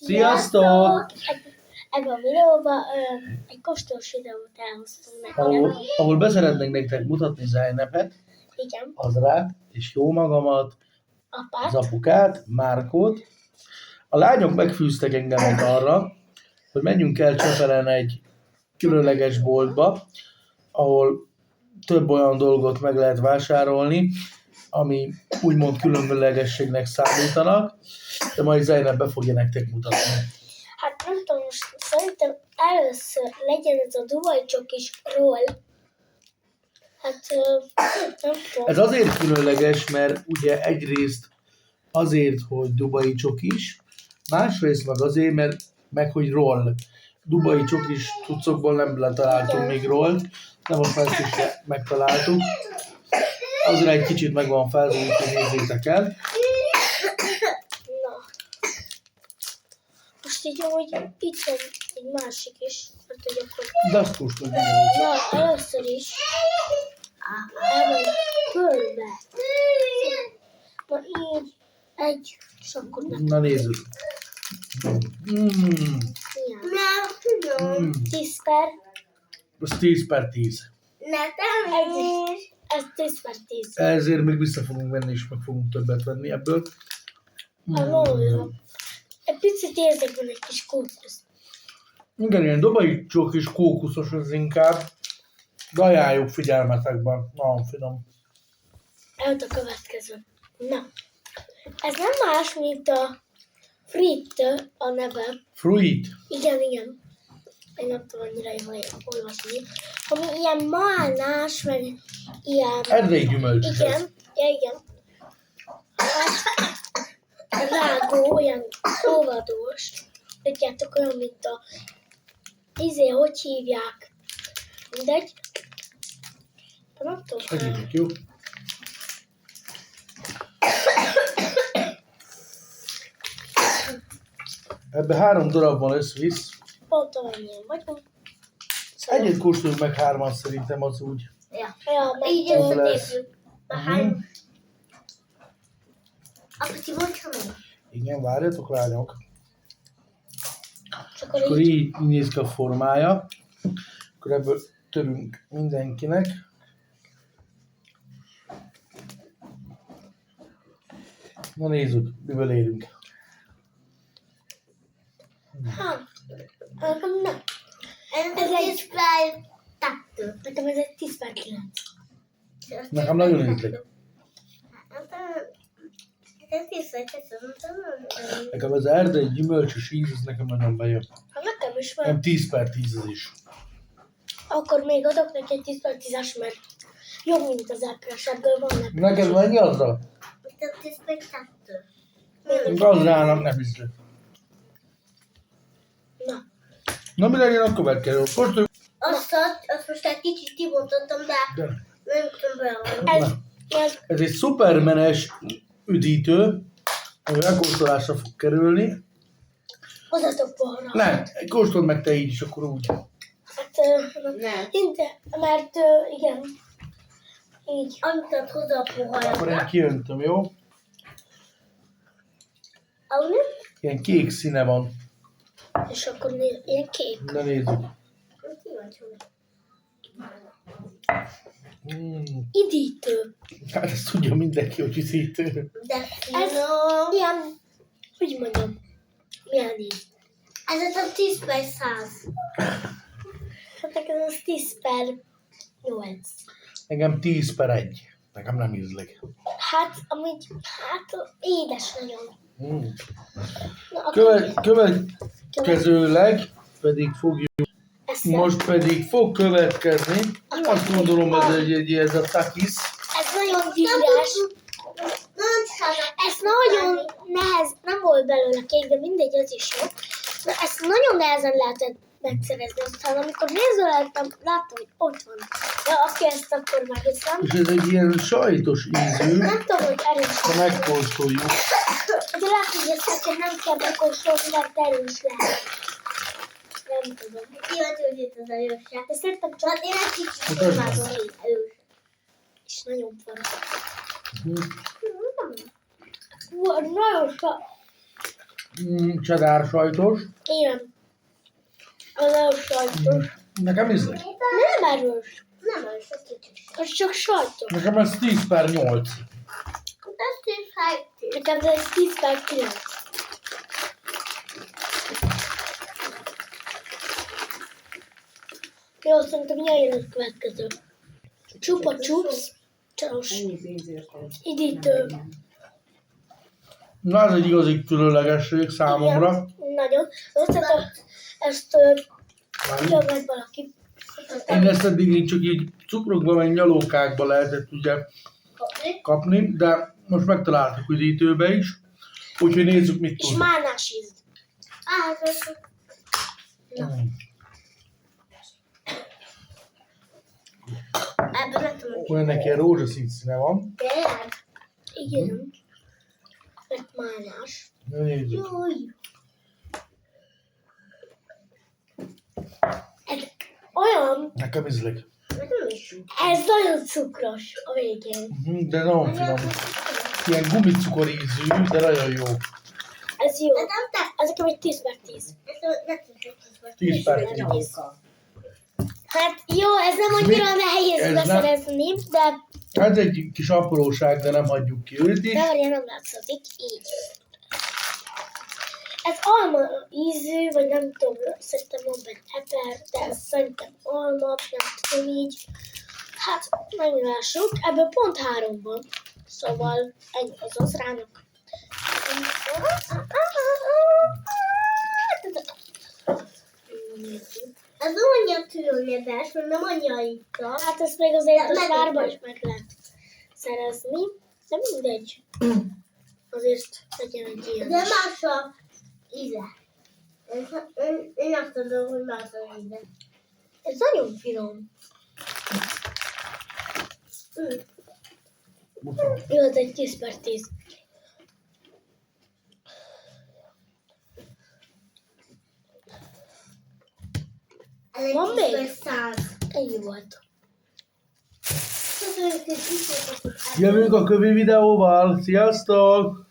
Sziasztok! Ebben a videóban egy kóstolós videót elhoztunk nektek. Ahol beszeretnénk nektek mutatni Zeynepet, Igen. Azrát és jó magamat, Apát. az apukát, Márkót. A lányok megfűztek engemet arra, hogy menjünk el Csepelen egy különleges boltba, ahol több olyan dolgot meg lehet vásárolni, ami úgymond különlegességnek számítanak, de majd Zeynep be fogja nektek mutatni. Hát nem tudom, most szerintem először legyen ez a dubai csokis roll. Hát nem tudom. Ez azért különleges, mert ugye egyrészt azért, hogy dubai csokis, másrészt meg azért, mert meg hogy roll. Dubai csokis cuccokból nem letaláltunk még rollt, de most már ezt is megtaláltuk. Azért egy kicsit meg van felzó, hogy nézzétek el. Na. Most így amúgy itt van egy másik is. Hát, hogy akkor... De azt kóstoljuk. Na, először is elmegy körbe. Na így, egy, és akkor meg. Na nézzük. Milyen? Nem tudom. 10 per. Ez 10/10. Nekem is. Ez 10/10. Ezért még vissza fogunk venni, és meg fogunk többet venni ebből. Egy picit érzek van egy kis kókusz. Igen, ilyen dubai csokis kókuszos az inkább. De ajánljuk figyelmetekben. Nagyon finom. Előtt a következő. Na. Ez nem más, mint a fritte a neve. Fruit. Igen. Én nem tudom annyira jól olvasni. Ami ilyen málnás, meg ilyen... Erdei gyümölcs. Igen. Hát, rágó, olyan óvadós. Tudjátok, olyan, mint a... hogy hívják? Mindegy. De nem tudom. Segítek, jó? Ebbe 3 darabban összvisz. Pont amennyien vagyunk. Egyet kóstoljuk meg 3-an szerintem, az úgy. Ja, Így meg összetépjük. Akkor ti bocsánat. Igen, várjatok, lányok. csak Akkor így néz ki a formája. Akkor ebből törünk mindenkinek. Na nézzük, miből érünk. Nekem nem. Ez egy spray tattoo. Nekem ez egy 10/9. Nekem nagyon ízlik. Ez is Nekem az erdei gyümölcsös íz, ez nekem nagyon bejön. Hát nekem is van. Nem 10/10 az is. Akkor még adok neki egy 10/10-es, mert jobb, mint az epres, ebből van epres. Neked mennyi azra? Ez egy spray tattoo. Gazdának nem ízlik. Na. Na mi legyen a következő? Kóstoljuk. Azt most egy kicsit kibontottam, de nem tudom bele. Ez egy szupermenes üdítő, ami megkóstolásra fog kerülni. Hozzatok poharra. Nem, kóstold meg te így is, akkor úgy. Hát, Nem. mert igen. Így. Amit ad hozzá a Akkor poharra. én kiöntöm, jó? Ahol Ilyen kék színe van. És akkor ilyen kék. Na nézzük. Idítő. Hát ezt tudja mindenki, hogy üdítő. De Ez finom. ilyen, hogy mondjam, milyen így. Ez a 10/100. Hát nekem az 10/8. Engem 10/1. Nekem nem ízlik. Hát, amúgy, édes nagyon. Na, akkor Következőleg pedig fogjuk, ezt most pedig fog következni. Azt gondolom, ez a takis. Ez nagyon víres. Ez nagyon nehez, nem volt belőle kék, de mindegy, az is jó. De ezt nagyon nehezen lehetett megszerezni. Aztán amikor nézelődtem, láttam, hogy ott van. De aki ezt akkor megiszem. És ez egy ilyen sajtos ízű, Nem tudom, hogy erős ha megkóstoljuk. de lehet, hogy ezt akkor nem kell megkóstolni, mert erős lehet. Nem tudom. Kíváncsi, hogy itt az erősság. De szerintem csak Hát én egy kicsit Mutasd meg. imádom erős. és nagyon forró. Nagyon Cheddar sajtos. Igen. Az a sajtos. Nekem ízlik. Nem erős. Nem, ez a kicsit. Az csak sajtos. Nekem ez 10/8. Ez is Nekem ez 10/9. Jó, szerintem jöjjön a következő. Csupa csups. Csalos. Ennyi pénzért. Idítő. Na, ez egy igazi különlegesség számomra. Igen, nagyon. Ezt meg valaki. Én ezt eddig csak így cukrokba, meg nyalókákba lehetett ugye kapni, de most megtaláltuk üdítőbe is. Úgyhogy nézzük, mit És tud. málnás íz. Ebben nem tudom, Olyan neki ilyen rózsaszín színe van. tényleg. Igen. Mert málnás. Na, nézzük. Júj. Ez olyan, Nekem ízlik. Nekem is. ez nagyon cukros a végén. De nagyon finom. Ilyen gumicukor ízű, de nagyon jó. Ez jó. De nem tetszett. Ez nekem egy 10/10. Nem tetszett. 10/10. Nyalóka. Hát jó, ez nem annyira Ez nehéz nem- beszerezni, de Ez egy kis apróság, de nem hagyjuk ki őt is. de várjál, nem látszik. Így. Ez alma ízű, vagy nem tudom, szerintem van benne eper, de ez szerintem alma, nem tudom így. Hát, meglássuk, ebből pont 3 van. Szóval ennyi az rának. Ez nem annyira különleges, mert nem annyira itta. Hát ezt még azért De a várban megint is meg lehet szerezni, de mindegy. Azért legyen egy ilyen. De más a íze. Én azt tudom, hogy más a íze. Ez nagyon finom. Jó, ez egy 10/10. Ez egy Van még? 10/100. Ennyi volt. Köszönjük, hogy itt voltatok. Jövünk a kövi videóval. Sziasztok!